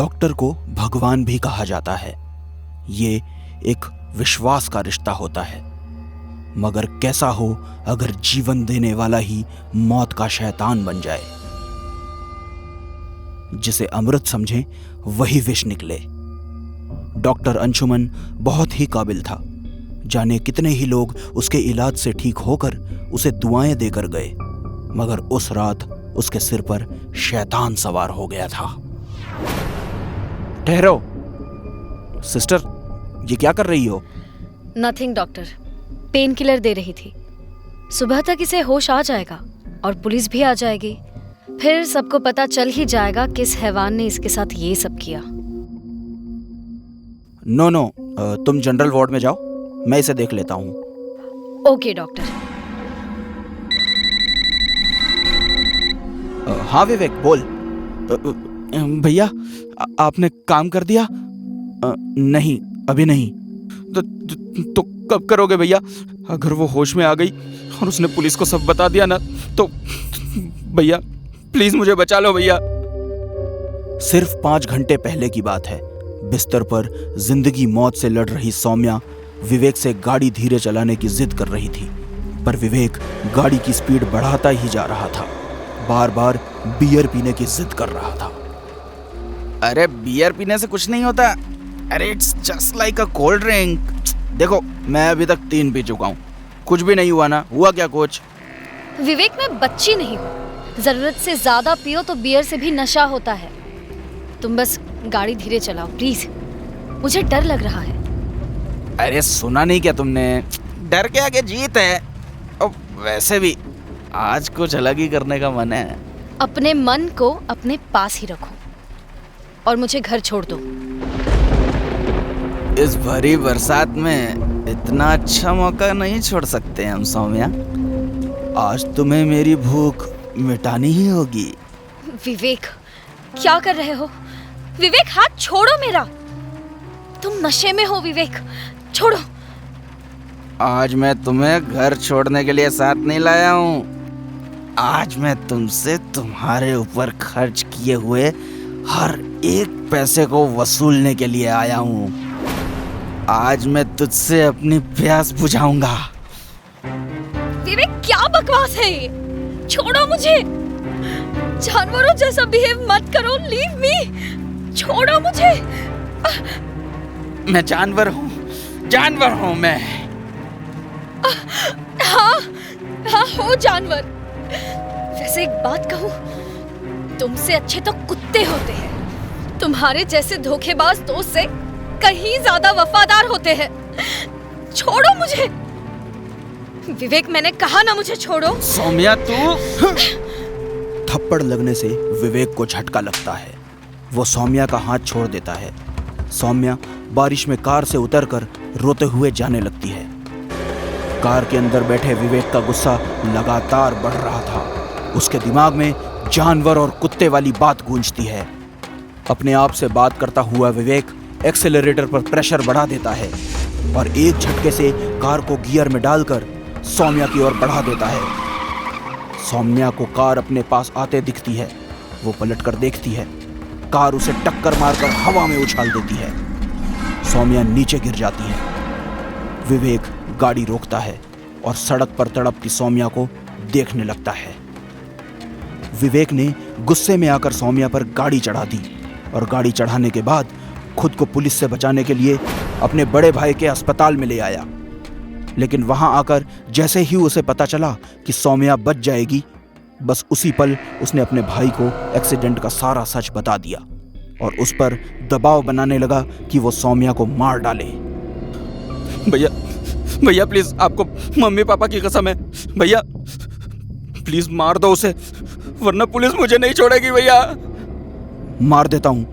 Doctor को भगवान भी कहा जाता है। ये एक विश्वास का रिश्ता होता है, मगर कैसा हो अगर जीवन देने वाला ही मौत का शैतान बन जाए। जिसे अमृत समझे वही विष निकले। डॉक्टर अंशुमन बहुत ही काबिल था। जाने कितने ही लोग उसके इलाज से ठीक होकर उसे दुआएं देकर गए, मगर उस रात उसके सिर पर शैतान सवार हो गया था। ठहरो सिस्टर, ये क्या कर रही हो? नथिंग डॉक्टर, पेन किलर दे रही थी। सुबह तक इसे होश आ जाएगा और पुलिस भी आ जाएगी। फिर सबको पता चल ही जाएगा किस हैवान ने इसके साथ ये सब किया। नो, तुम जनरल वार्ड में जाओ, मैं इसे देख लेता हूँ। Okay doctor. हाँ विवेक, बोल। भैया, आपने काम कर दिया? नहीं, अभी नहीं। तो कब करोगे भैया? अगर वो होश में आ गई और उसने पुलिस को सब बता दिया ना, तो भैया प्लीज मुझे बचा लो भैया। सिर्फ 5 घंटे पहले की बात है। बिस्तर पर जिंदगी मौत से लड़ रही सौम्या विवेक से गाड़ी धीरे चलाने की जिद कर रही थी, पर विवेक गाड़ी की स्पीड बढ़ाता ही जा रहा था। बार बार बियर पीने की जिद कर रहा था। अरे बियर पीने से कुछ नहीं होता। अरे it's just like a cold drink. देखो, मैं अभी तक 3 पी चुका हूँ, कुछ भी नहीं हुआ ना। हुआ क्या कुछ? विवेक, मैं बच्ची नहीं हूँ। जरूरत से ज्यादा पियो तो बियर से भी नशा होता है। तुम बस गाड़ी धीरे चलाओ प्लीज, मुझे डर लग रहा है। अरे सुना नहीं क्या तुमने? डर के आगे जीत है। और वैसे भी आज कुछ अलग ही करने का मन है। अपने मन को अपने पास ही रखो और मुझे घर छोड़ दो। इस भरी बरसात में इतना अच्छा मौका नहीं छोड़ सकते हम सौम्या। आज तुम्हें मेरी भूख मिटानी ही होगी। विवेक, क्या कर रहे हो? विवेक, हाथ छोड़ो मेरा। तुम नशे में हो विवेक, छोड़ो। आज मैं तुम्हें घर छोड़ने के लिए साथ नहीं लाया हूँ। आज मैं तुमसे तुम्हारे ऊपर खर्च किए हुए हर एक पैसे को वसूलने के लिए आया हूँ। आज मैं तुझसे अपनी प्यास बुझाऊंगा। विवेक, क्या बकवास है ये? छोड़ो मुझे। जानवरों जैसा बिहेव मत करो। लीव मी, छोड़ो मुझे। मैं जानवर हूँ मैं। हाँ हो जानवर। वैसे एक बात कहूँ, तुमसे अच्छे तो कुत्ते होते हैं। तुम्हारे जैसे धोखेबाज दोस्त से कहीं ज्यादा वफादार होते हैं। छोड़ो मुझे विवेक, मैंने कहा ना मुझे छोड़ो। सौम्या, तू। थप्पड़ लगने से विवेक को झटका लगता है। वो सौम्या का हाथ छोड़ देता है। सौम्या बारिश में कार से उतरकर रोते हुए जाने लगती है। कार के अंदर बैठे विवेक का गुस्सा लगातार बढ़ रहा था। उसके दिमाग में जानवर और कुत्ते वाली बात गूंजती है। अपने आप से बात करता हुआ विवेक एक्सेलरेटर पर प्रेशर बढ़ा देता है और एक झटके से कार को गियर में डालकर सौम्या की ओर बढ़ा देता है। सौम्या को कार अपने पास आते दिखती है। वो पलटकर देखती है। कार उसे टक्कर मारकर हवा में उछाल देती है। सौम्या नीचे गिर जाती है। विवेक गाड़ी रोकता है और सड़क पर तड़पती सौम्या को देखने लगता है। विवेक ने गुस्से में आकर सौम्या पर गाड़ी चढ़ा दी और गाड़ी चढ़ाने के बाद खुद को पुलिस से बचाने के लिए अपने बड़े भाई के अस्पताल में ले आया। लेकिन वहां आकर जैसे ही उसे पता चला कि सौम्या बच जाएगी, बस उसी पल उसने अपने भाई को एक्सीडेंट का सारा सच बता दिया और उस पर दबाव बनाने लगा कि वो सौम्या को मार डाले। भैया प्लीज, आपको मम्मी पापा की कसम है भैया, प्लीज मार दो उसे, वरना पुलिस मुझे नहीं छोड़ेगी भैया। मार देता हूँ,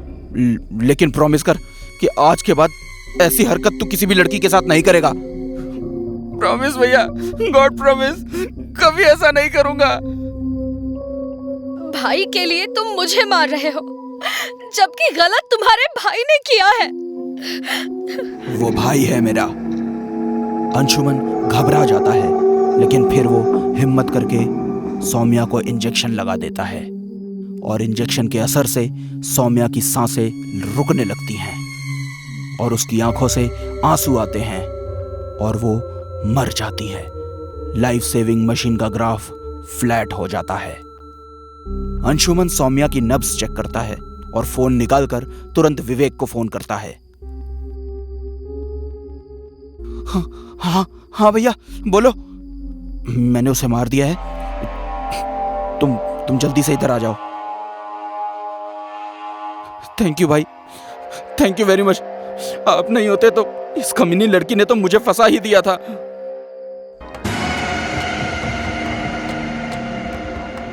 लेकिन प्रॉमिस कर कि आज के बाद ऐसी हरकत तू किसी भी लड़की के साथ नहीं करेगा। प्रॉमिस भैया, गॉड प्रॉमिस, कभी ऐसा नहीं करूंगा। भाई के लिए तुम मुझे मार रहे हो, जबकि गलत तुम्हारे भाई ने किया है। वो भाई है मेरा। अंशुमन घबरा जाता है, लेकिन फिर वो हिम्मत करके सौम्या को इंजेक्शन लगा देता है। और इंजेक्शन के असर से सौम्या की सांसें रुकने लगती हैं और उसकी आंखों से आंसू आते हैं और वो मर जाती है। लाइफ सेविंग मशीन का ग्राफ फ्लैट हो जाता है। अंशुमन सौम्या की नब्ज चेक करता है और फोन निकालकर तुरंत विवेक को फोन करता है। हाँ भैया बोलो। मैंने उसे मार दिया है। तुम जल्दी से इधर आ जाओ। थैंक यू भाई, थैंक यू वेरी मच। आप नहीं होते तो इस कमीनी लड़की ने तो मुझे फंसा ही दिया था।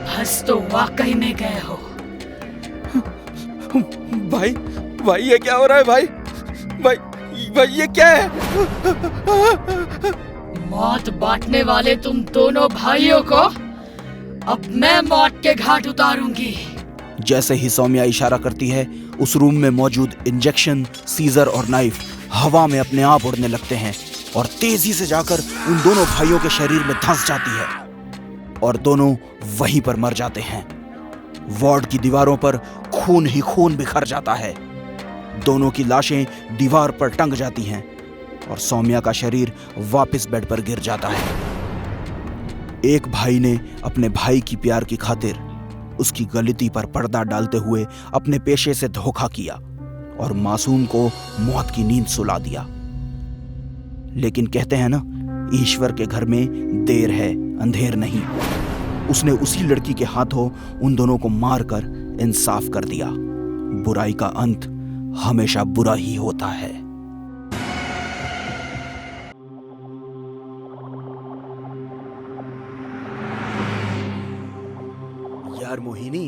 बस तो वाकई में गए हो। भाई ये क्या हो रहा है भाई? भाई ये क्या है? मौत बांटने वाले तुम दोनों भाइयों को अब मैं मौत के घाट उतारूंगी। जैसे ही सौम्या इशारा करती है, उस रूम में मौजूद इंजेक्शन, सीजर और नाइफ हवा में अपने आप उड़ने लगते हैं और तेजी से जाकर उन दोनों भाइयों के शरीर में धंस जाती है और दोनों वहीं पर मर जाते हैं। वार्ड की दीवारों पर खून ही खून बिखर जाता है। दोनों की लाशें दीवार पर टंग जाती हैं और सौम्या का शरीर वापस बेड पर गिर जाता है। एक भाई ने अपने भाई की प्यार की खातिर उसकी गलती पर पर्दा डालते हुए अपने पेशे से धोखा किया और मासूम को मौत की नींद सुला दिया। लेकिन कहते हैं ना, ईश्वर के घर में देर है अंधेर नहीं। उसने उसी लड़की के हाथों उन दोनों को मारकर इंसाफ कर दिया। बुराई का अंत हमेशा बुरा ही होता है। यार मोहिनी,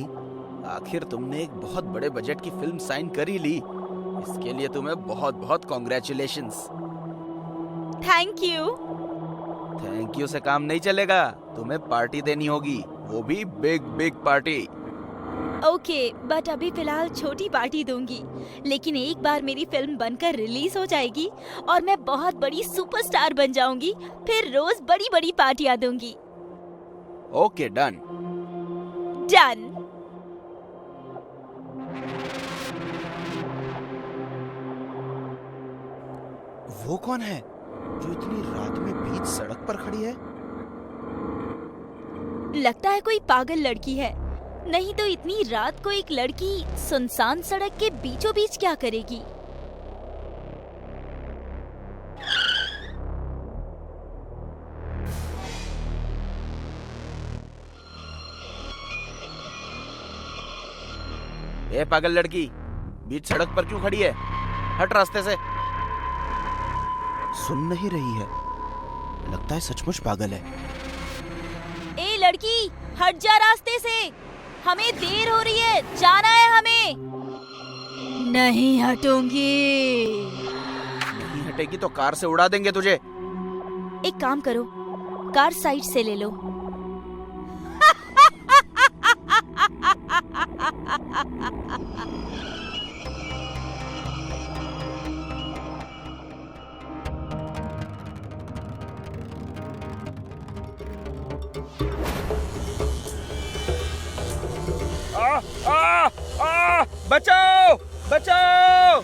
आखिर तुमने एक बहुत बड़े बजट की फिल्म साइन कर ही ली। इसके लिए तुम्हें बहुत बहुत congratulations. Thank you. Thank you से काम नहीं चलेगा, तुम्हें पार्टी देनी होगी, वो भी big big party. Okay, but अभी फिलहाल छोटी पार्टी दूंगी, लेकिन एक बार मेरी फिल्म बनकर रिलीज हो जाएगी और मैं बहुत बड़ी सुपरस्टार बन जाऊंगी, फिर रोज बड़ी बड़ी पार्टियां दूंगी। Okay done. डन। वो कौन है जो इतनी रात में बीच सड़क पर खड़ी है? लगता है कोई पागल लड़की है, नहीं तो इतनी रात को एक लड़की सुनसान सड़क के बीचों बीच क्या करेगी? ए पागल लड़की, बीच सड़क पर क्यों खड़ी है? हट रास्ते से। सुन नहीं रही है, लगता है सचमुच पागल है। ए लड़की, हट जा रास्ते से, हमें देर हो रही है, जाना है हमें। नहीं हटूंगी। नहीं हटेगी तो कार से उड़ा देंगे तुझे। एक काम करो, कार साइड से ले लो। बचाओ बचाओ।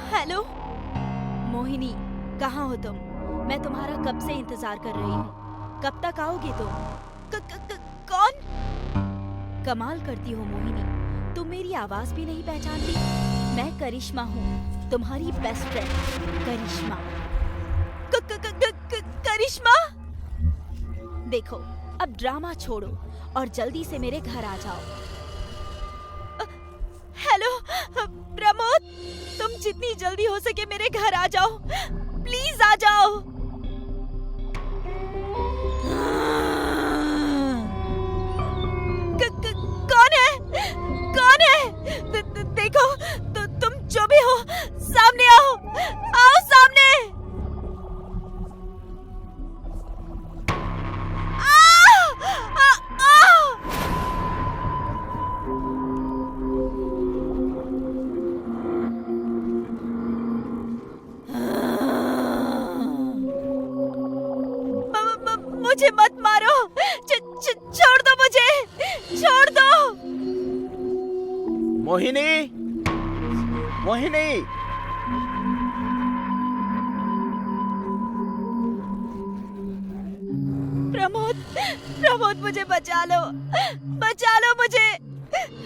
हेलो मोहिनी, कहाँ हो तुम? मैं तुम्हारा कब से इंतजार कर रही हूँ। कब तक आओगे तुम? कौन? कमाल करती हो मोहिनी, तुम मेरी आवाज भी नहीं पहचानती। मैं करिश्मा हूँ, तुम्हारी बेस्ट फ्रेंड करिश्मा। करिश्मा, देखो अब ड्रामा छोड़ो और जल्दी से मेरे घर आ जाओ। हेलो प्रमोद, तुम जितनी जल्दी हो सके मेरे घर आ जाओ, प्लीज आ जाओ। मोहिनी, मोहिनी। प्रमोद, प्रमोद मुझे बचा लो मुझे।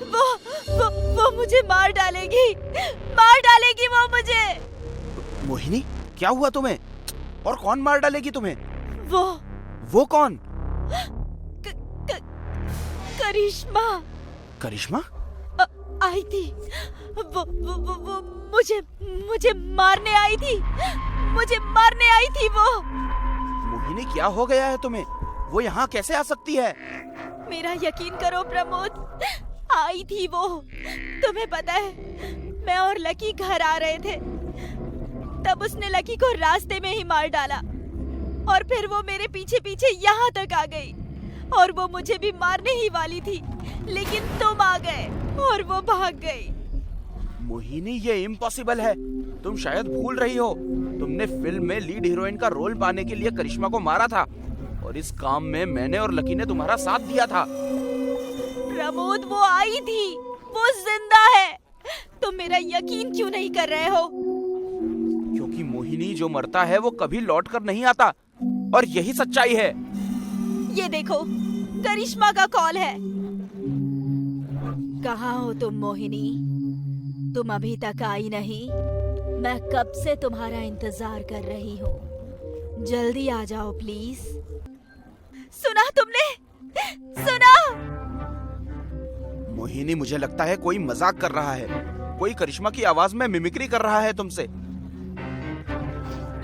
वो मुझे मार डालेगी वो मुझे। मोहिनी, क्या हुआ तुम्हें? और कौन मार डालेगी तुम्हें? वो कौन? करिश्मा करिश्मा? आई थी। वो मुझे मारने आई थी वो। मोहिनी, क्या हो गया है तुम्हें? वो यहाँ कैसे आ सकती है? मेरा यकीन करो प्रमोद, आई थी वो। तुम्हें पता है, मैं और लकी घर आ रहे थे, तब उसने लकी को रास्ते में ही मार डाला और फिर वो मेरे पीछे पीछे यहाँ तक आ गई और वो मुझे भी मारने ही वाली थी, लेकिन तुम आ गए और वो भाग गई। मोहिनी, ये इम्पॉसिबल है। तुम शायद भूल रही हो, तुमने फिल्म में लीड हीरोइन का रोल पाने के लिए करिश्मा को मारा था और इस काम में मैंने और लकी ने तुम्हारा साथ दिया था। प्रमोद, वो आई थी, वो जिंदा है। तुम मेरा यकीन क्यों नहीं कर रहे हो? क्योंकि मोहिनी, जो मरता है वो कभी लौट कर नहीं आता और यही सच्चाई है। ये देखो, करिश्मा का कॉल है। कहाँ हो तुम मोहिनी? तुम अभी तक आई नहीं। मैं कब से तुम्हारा इंतजार कर रही हूँ। जल्दी आ जाओ प्लीज। सुना तुमने? सुना? मोहिनी, मुझे लगता है कोई मजाक कर रहा है। कोई करिश्मा की आवाज में मिमिक्री कर रहा है तुमसे।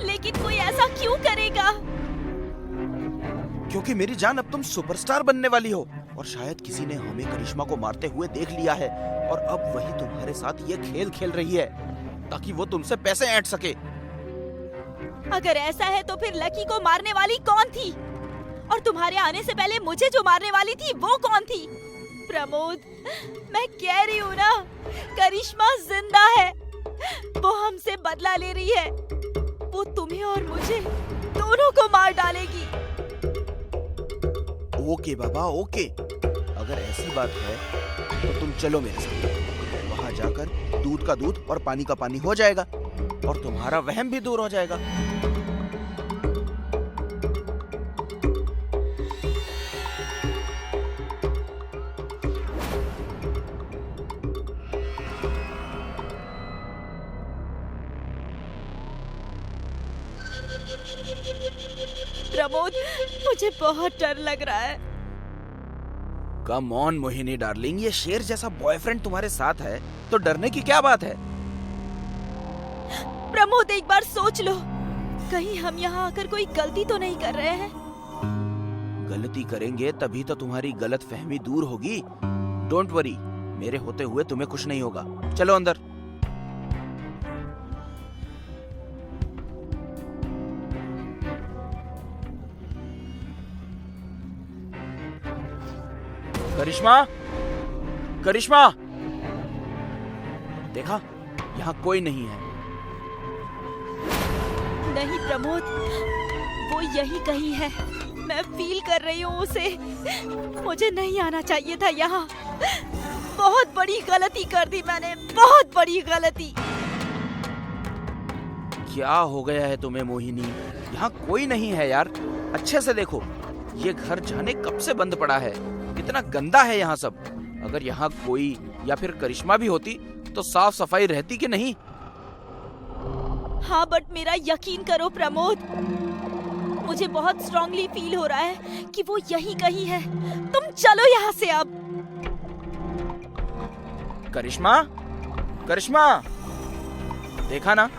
लेकिन कोई ऐसा क्यों करेगा? क्योंकि मेरी जान, अब तुम सुपरस्टार बनने वाली हो और शायद किसी ने हमें करिश्मा को मारते हुए देख लिया है और अब वही तुम्हारे साथ ये खेल खेल रही है ताकि वो तुमसे पैसे ऐंठ सके। अगर ऐसा है तो फिर लकी को मारने वाली कौन थी? और तुम्हारे आने से पहले मुझे जो मारने वाली थी वो कौन थी? प्रमोद, मैं कह रही हूँ ना, करिश्मा जिंदा है। वो हमसे बदला ले रही है। वो तुम्हें और मुझे दोनों को मार डालेगी। ओके बाबा, ओके। अगर ऐसी बात है तो तुम चलो मेरे साथ। वहां जाकर दूध का दूध और पानी का पानी हो जाएगा और तुम्हारा वहम भी दूर हो जाएगा। प्रमोद, मुझे बहुत डर लग रहा है। कम ऑन मोहिनी डार्लिंग, ये शेर जैसा बॉयफ्रेंड तुम्हारे साथ है तो डरने की क्या बात है? प्रमोद, एक बार सोच लो, कहीं हम यहाँ आकर कोई गलती तो नहीं कर रहे हैं? गलती करेंगे तभी तो तुम्हारी गलत फहमी दूर होगी। डोंट वरी, मेरे होते हुए तुम्हें कुछ नहीं होगा। चलो अंदर। करिश्मा, करिश्मा, देखा, यहाँ कोई नहीं है। नहीं प्रमोद, वो यही कहीं है। मैं फील कर रही हूँ उसे। मुझे नहीं आना चाहिए था यहाँ। बहुत बड़ी गलती कर दी मैंने, बहुत बड़ी गलती। क्या हो गया है तुम्हें मोहिनी? यहाँ कोई नहीं है यार। अच्छे से देखो, ये घर जाने कब से बंद पड़ा है। कितना गंदा है यहाँ सब। अगर यहाँ कोई या फिर करिश्मा भी होती तो साफ सफाई रहती कि नहीं? हाँ, बट मेरा यकीन करो प्रमोद, मुझे बहुत स्ट्रांगली फील हो रहा है कि वो यहीं कहीं है। तुम चलो यहाँ से अब। करिश्मा, करिश्मा, देखा ना,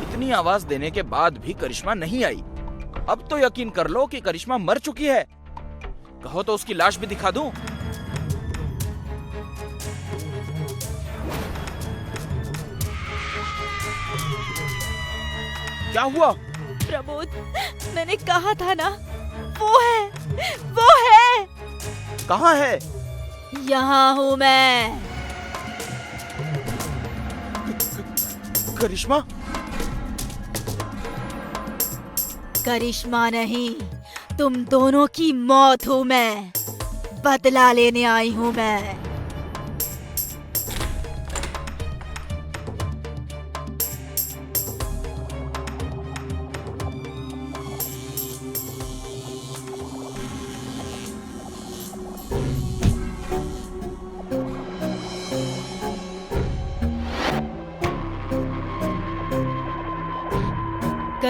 इतनी आवाज देने के बाद भी करिश्मा नहीं आई। अब तो यकीन कर लो कि करिश्मा मर चुकी है। कहो तो उसकी लाश भी दिखा दूं? क्या हुआ? प्रमोद, मैंने कहा था ना, वो है। कहाँ है? यहाँ हूँ मैं। करिश्मा? करिश्मा नहीं, तुम दोनों की मौत हूँ मैं। बदला लेने आई हूँ मैं।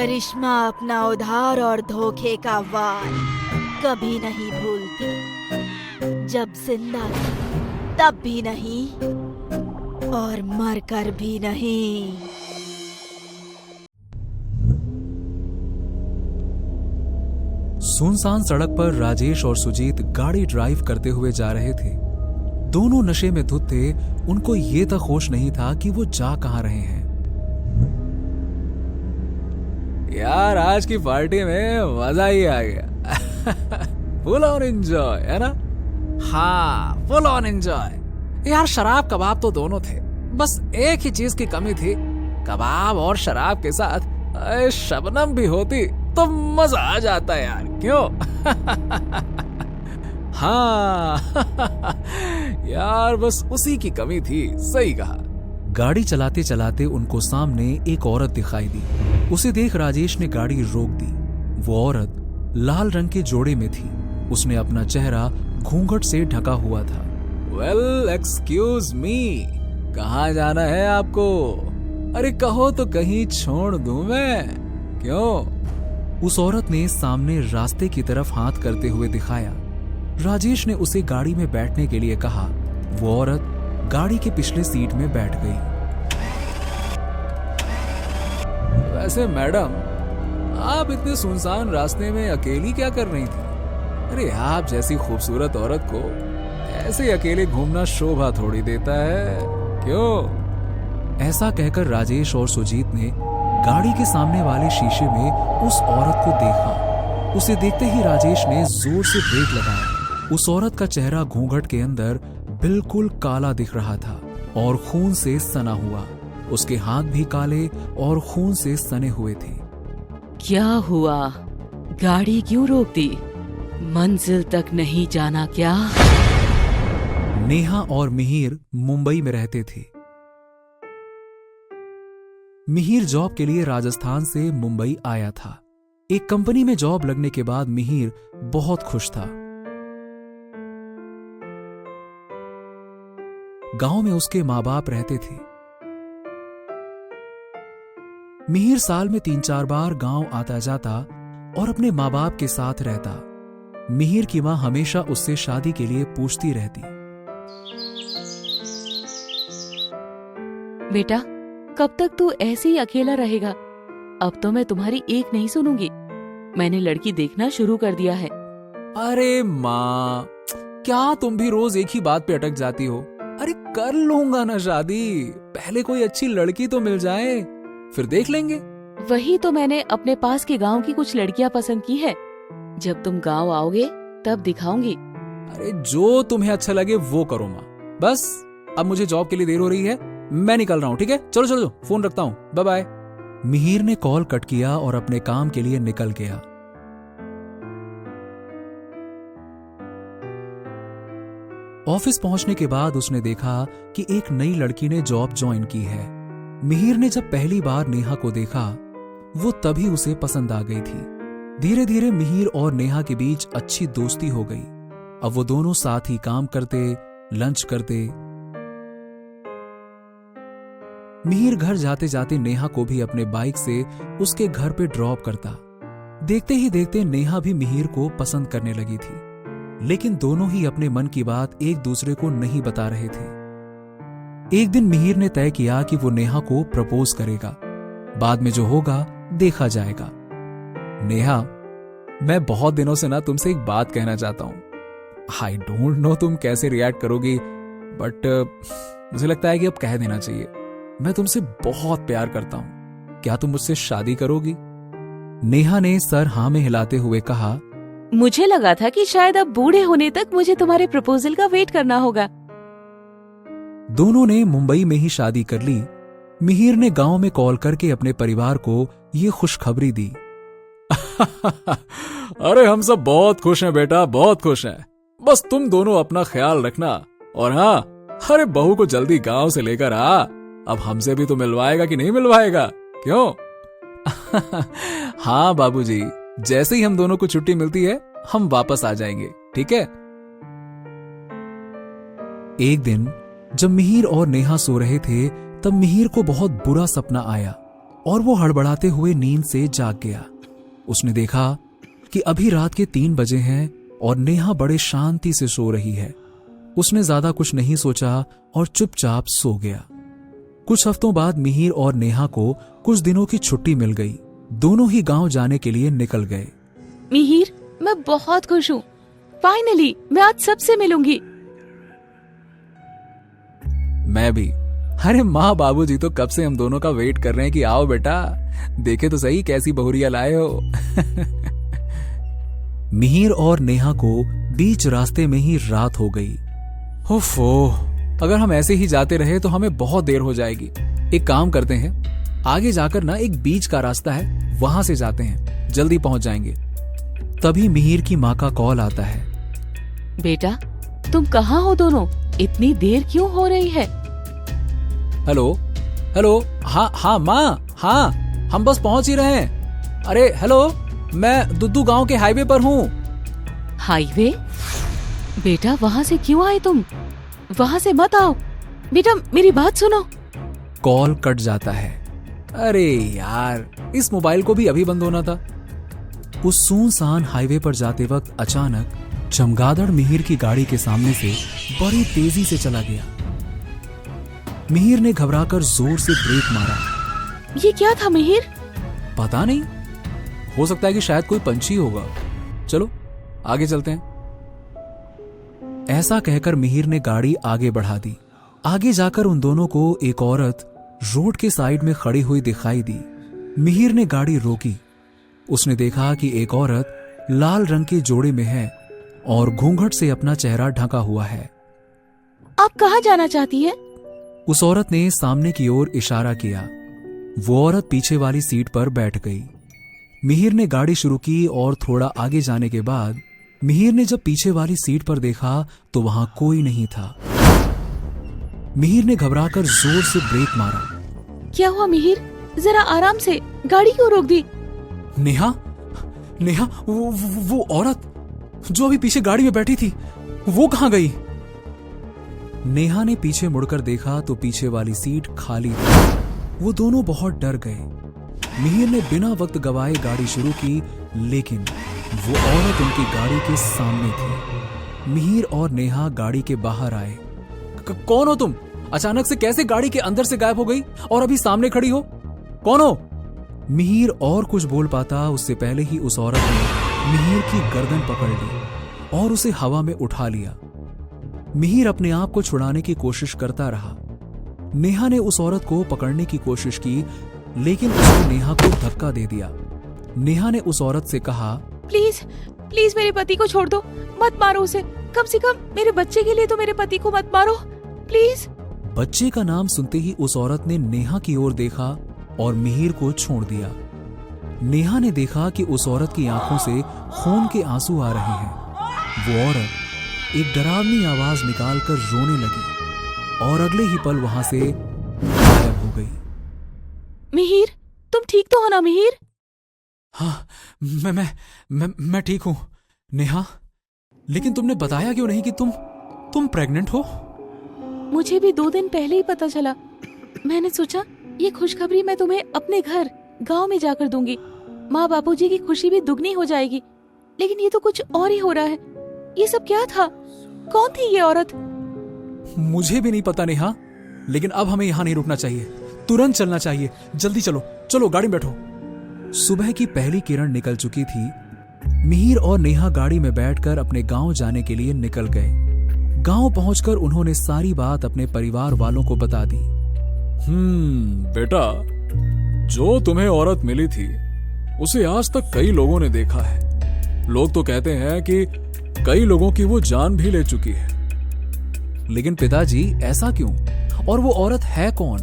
करिश्मा अपना उधार और धोखे का वार कभी नहीं भूलती। जब जिंदा थी तब भी नहीं और मर कर भी नहीं। सुनसान सड़क पर राजेश और सुजीत गाड़ी ड्राइव करते हुए जा रहे थे। दोनों नशे में धुत थे। उनको ये तक होश नहीं था कि वो जा कहां रहे हैं। यार आज की पार्टी में मजा ही आ गया। फुल ऑन एंजॉय, है ना? हाँ, फुल ऑन एंजॉय। यार शराब कबाब तो दोनों थे, बस एक ही चीज की कमी थी। कबाब और शराब के साथ शबनम भी होती तो मजा आ जाता यार, क्यों? हाँ। यार बस उसी की कमी थी, सही कहा। गाड़ी चलाते चलाते उनको सामने एक औरत दिखाई दी। उसे देख राजेश ने गाड़ी रोक दी। वो औरत लाल रंग के जोड़े में थी। उसने अपना चेहरा घूंघट से ढका हुआ था। वेल एक्सक्यूज मी, कहाँ जाना है आपको? अरे कहो तो कहीं छोड़ दूं मैं, क्यों? उस औरत ने सामने रास्ते की तरफ हाथ करते हुए दिखाया। राजेश ने उसे गाड़ी में बैठने के लिए कहा। वो औरत गाड़ी के पिछले सीट में बैठ गई। वैसे मैडम, आप इतने सुनसान रास्ते में अकेली क्या कर रही थी? अरे आप जैसी खूबसूरत औरत को ऐसे अकेले घूमना शोभा थोड़ी देता है, क्यों? ऐसा कहकर राजेश और सुजीत ने गाड़ी के सामने वाले शीशे में उस औरत को देखा। उसे देखते ही राजेश ने जोर से ब्रेक लगाया। उस औरत का चेहरा घूंघट के अंदर बिल्कुल काला दिख रहा था और खून से सना हुआ। उसके हाथ भी काले और खून से सने हुए थे। क्या हुआ? गाड़ी क्यों रोक दी? मंजिल तक नहीं जाना क्या? नेहा और मिहिर मुंबई में रहते थे। मिहिर जॉब के लिए राजस्थान से मुंबई आया था। एक कंपनी में जॉब लगने के बाद मिहिर बहुत खुश था। गांव में उसके माँ बाप रहते थे। मिहिर साल में 3-4 बार गांव आता जाता और अपने माँ बाप के साथ रहता। मिहिर की माँ हमेशा उससे शादी के लिए पूछती रहती। बेटा, कब तक तू ऐसे ही अकेला रहेगा? अब तो मैं तुम्हारी एक नहीं सुनूंगी। मैंने लड़की देखना शुरू कर दिया है। अरे माँ, क्या तुम भी रोज एक ही बात पे अटक जाती हो? अरे कर लूंगा ना शादी, पहले कोई अच्छी लड़की तो मिल जाए, फिर देख लेंगे। वही तो मैंने अपने पास के गांव की कुछ लड़कियां पसंद की है। जब तुम गांव आओगे तब दिखाऊंगी। अरे जो तुम्हें अच्छा लगे वो करो माँ। बस अब मुझे जॉब के लिए देर हो रही है, मैं निकल रहा हूँ, ठीक है? चलो चलो, फोन रखता हूँ, बाय बाय। मिहिर ने कॉल कट किया और अपने काम के लिए निकल गया। ऑफिस पहुंचने के बाद उसने देखा कि एक नई लड़की ने जॉब ज्वाइन की है। मिहिर ने जब पहली बार नेहा को देखा, वो तभी उसे पसंद आ गई थी। धीरे धीरे मिहिर और नेहा के बीच अच्छी दोस्ती हो गई। अब वो दोनों साथ ही काम करते, लंच करते। मिहिर घर जाते जाते नेहा को भी अपने बाइक से उसके घर पे ड्रॉप करता। देखते ही देखते नेहा भी मिहिर को पसंद करने लगी थी, लेकिन दोनों ही अपने मन की बात एक दूसरे को नहीं बता रहे थे। एक दिन मिहिर ने तय किया कि वो नेहा को प्रपोज करेगा। बाद में जो होगा देखा जाएगा। नेहा, मैं बहुत दिनों से ना तुमसे एक बात कहना चाहता हूं। आई डोंट नो तुम कैसे रिएक्ट करोगी, बट मुझे लगता है कि अब कह देना चाहिए। मैं तुमसे बहुत प्यार करता हूं। क्या तुम मुझसे शादी करोगी? नेहा ने सर हाँ में हिलाते हुए कहा। मुझे लगा था कि शायद अब बूढ़े होने तक मुझे तुम्हारे प्रपोजल का वेट करना होगा। दोनों ने मुंबई में ही शादी कर ली। मिहिर ने गांव में कॉल करके अपने परिवार को ये खुशखबरी दी। अरे हम सब बहुत खुश हैं बेटा, बहुत खुश हैं। बस तुम दोनों अपना ख्याल रखना। और हाँ, अरे बहू को जल्दी गांव से लेकर आ। अब हमसे भी तो मिलवाएगा कि नहीं मिलवाएगा, क्यों? हाँ बाबूजी, जैसे ही हम दोनों को छुट्टी मिलती है हम वापस आ जाएंगे, ठीक है? एक दिन जब मिहिर और नेहा सो रहे थे तब मिहिर को बहुत बुरा सपना आया। और वो हड़बड़ाते हुए नींद से जाग गया। उसने देखा कि अभी रात के 3 बजे हैं और नेहा बड़े शांति से सो रही है। उसने ज्यादा कुछ नहीं सोचा और चुपचाप सो गया। कुछ हफ्तों बाद मिहिर और नेहा को कुछ दिनों की छुट्टी मिल गई। दोनों ही गांव जाने के लिए निकल गए। मिहिर, मैं बहुत खुश हूँ। फाइनली मैं आज सबसे मिलूंगी। मैं भी। अरे माँ बाबूजी तो कब से हम दोनों का वेट कर रहे हैं कि आओ बेटा, देखे तो सही कैसी बहुरिया लाए हो। मिहिर और नेहा को बीच रास्ते में ही रात हो गई। ओफो, अगर हम ऐसे ही जाते रहे तो हमें बहुत देर हो जाएगी। एक काम करते हैं, आगे जाकर ना एक बीच का रास्ता है, वहां से जाते हैं, जल्दी पहुंच जाएंगे। तभी मिहिर की माँ का कॉल आता है। बेटा, तुम कहाँ हो दोनों? इतनी देर क्यों हो रही है? हेलो हेलो, हाँ माँ, हाँ हम बस पहुंच ही रहे हैं। अरे हेलो, मैं दुद्दू गांव के हाईवे पर हूँ। हाईवे? बेटा, वहाँ से क्यों आए तुम? वहाँ से मत आओ बेटा, मेरी बात सुनो। कॉल कट जाता है। अरे यार, इस मोबाइल को भी अभी बंद होना था। उस सुनसान हाईवे पर जाते वक्त अचानक चमगादड़ मिहिर की गाड़ी के सामने से बड़ी तेजी से चला गया। मिहिर ने घबराकर जोर से ब्रेक मारा। ये क्या था मिहिर? पता नहीं, हो सकता है कि शायद कोई पंछी होगा। चलो आगे चलते हैं। ऐसा कहकर मिहिर ने गाड़ी आगे बढ़ा दी। आगे जाकर उन दोनों को एक औरत रोड के साइड में खड़ी हुई दिखाई दी। मिहिर ने गाड़ी रोकी। उसने देखा कि एक औरत लाल रंग के जोड़े में है और घूंघट से अपना चेहरा ढका हुआ है। आप कहाँ जाना चाहती है? उस औरत ने सामने की ओर इशारा किया। वो औरत पीछे वाली सीट पर बैठ गई। मिहिर ने गाड़ी शुरू की और थोड़ा आगे जाने के बाद मिहिर ने जब पीछे वाली सीट पर देखा तो वहां कोई नहीं था। मिहिर ने घबराकर जोर से ब्रेक मारा। क्या हुआ मिहिर? जरा आराम से, गाड़ी क्यों रोक दी? नेहा, नेहा, वो औरत जो अभी पीछे गाड़ी में बैठी थी, वो कहां गई? नेहा ने पीछे मुड़कर देखा तो पीछे वाली सीट खाली थी। वो दोनों बहुत डर गए। मिहिर ने बिना वक्त गवाए गाड़ी शुरू की, लेकिन वो औरत उनकी गाड़ी के सामने थी। मिहिर और नेहा गाड़ी के बाहर आए। कौन हो तुम? अचानक से कैसे गाड़ी के अंदर से गायब हो गई और अभी सामने खड़ी हो? कौन हो? मिहिर और कुछ बोल पाता उससे पहले ही उस औरत ने मिहिर की गर्दन पकड़ ली और उसे हवा में उठा लिया। मिहिर अपने आप को छुड़ाने की कोशिश करता रहा। नेहा ने उस औरत को पकड़ने की कोशिश की, लेकिन उसने नेहा को धक्का दे दिया। नेहा ने उस औरत से कहा, प्लीज प्लीज मेरे पति को छोड़ दो, मत मारो उसे। कम से कम मेरे बच्चे के लिए तो मेरे पति को मत मारो, प्लीज। बच्चे का नाम सुनते ही उस औरत ने नेहा की ओर देखा और मिहिर को छोड़ दिया। नेहा ने देखा कि उस औरत की आंखों से खून के आंसू आ रहे हैं। वो औरत एक डरावनी आवाज निकालकर रोने लगी और अगले ही पल वहां से गायब हो गई। मिहिर, तुम ठीक तो हो ना मिहिर? हाँ, मैं ठीक हूं। नेहा, लेकिन तुमने बताया क्यों नहीं कि तुम प्रेग्नेंट हो? मुझे भी 2 दिन पहले ही पता चला। मैंने सोचा ये खुशखबरी मैं तुम्हें अपने घर गांव में जाकर दूंगी। माँ बापूजी की खुशी भी दुगनी हो जाएगी। लेकिन ये तो कुछ और ही हो रहा है। ये सब क्या था? कौन थी ये औरत? मुझे भी नहीं पता नेहा, लेकिन अब हमें यहाँ नहीं रुकना चाहिए, तुरंत चलना चाहिए। जल्दी चलो, चलो गाड़ी में बैठो। सुबह की पहली किरण निकल चुकी थी। मिहिर और नेहा गाड़ी में बैठकर अपने गांव जाने के लिए निकल गए। गांव पहुंचकर उन्होंने सारी बात अपने परिवार वालों को बता दी। बेटा, जो तुम्हें औरत मिली थी उसे आज तक कई लोगों ने देखा है। लोग तो कहते हैं कि कई लोगों की वो जान भी ले चुकी है। लेकिन पिताजी, ऐसा क्यों? और वो औरत है कौन?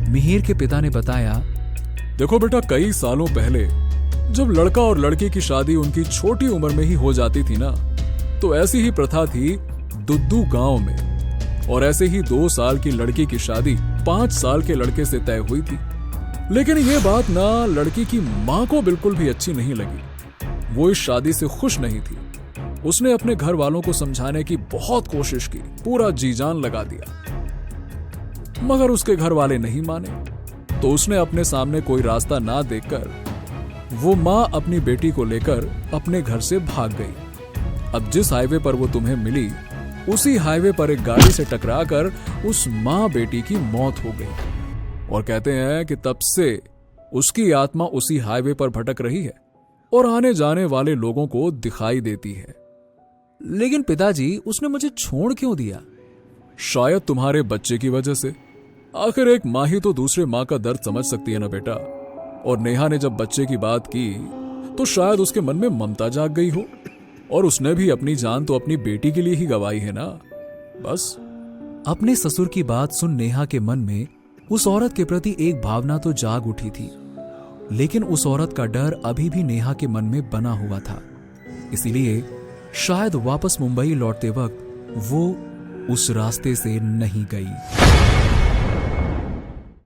मिहिर के पिता ने बताया, देखो बेटा, कई सालों पहले जब लड़का और लड़की की शादी उनकी छोटी उम्र में ही हो जाती थी ना, तो ऐसी ही प्रथा थी दुद्दू गांव में। और ऐसे ही 2 साल की लड़की की शादी 5 साल के लड़के से तय हुई थी। लेकिन ये बात ना लड़की की माँ को बिल्कुल भी अच्छी नहीं लगी। वो इस शादी से खुश नहीं थी। उसने अपने घर वालों को समझाने की बहुत कोशिश की, पूरा जी जान लगा दिया, मगर उसके घर वाले नहीं माने। तो उसने अपने सामने कोई रास्ता ना देखकर वो माँ अपनी बेटी को लेकर अपने घर से भाग गई। अब जिस हाईवे पर वो तुम्हें मिली, उसी हाईवे पर एक गाड़ी से टकराकर उस माँ बेटी की मौत हो गई। और कहते हैं कि तब से उसकी आत्मा उसी हाईवे पर भटक रही है और आने जाने वाले लोगों को दिखाई देती है। लेकिन पिताजी, उसने मुझे छोड़ क्यों दिया? शायद तुम्हारे बच्चे की वजह से। आखिर एक माँ ही तो दूसरे माँ का दर्द समझ सकती है ना बेटा। और नेहा ने जब बच्चे की बात की तो शायद उसके मन में ममता जाग गई हो, और उसने भी अपनी जान तो अपनी बेटी के लिए ही गंवाई है ना। बस। अपने ससुर की बात सुन नेहा के मन में उस औरत के प्रति एक भावना तो जाग उठी थी, लेकिन उस औरत का डर अभी भी नेहा के मन में बना हुआ था। इसीलिए शायद वापस मुंबई लौटते वक्त वो उस रास्ते से नहीं गई।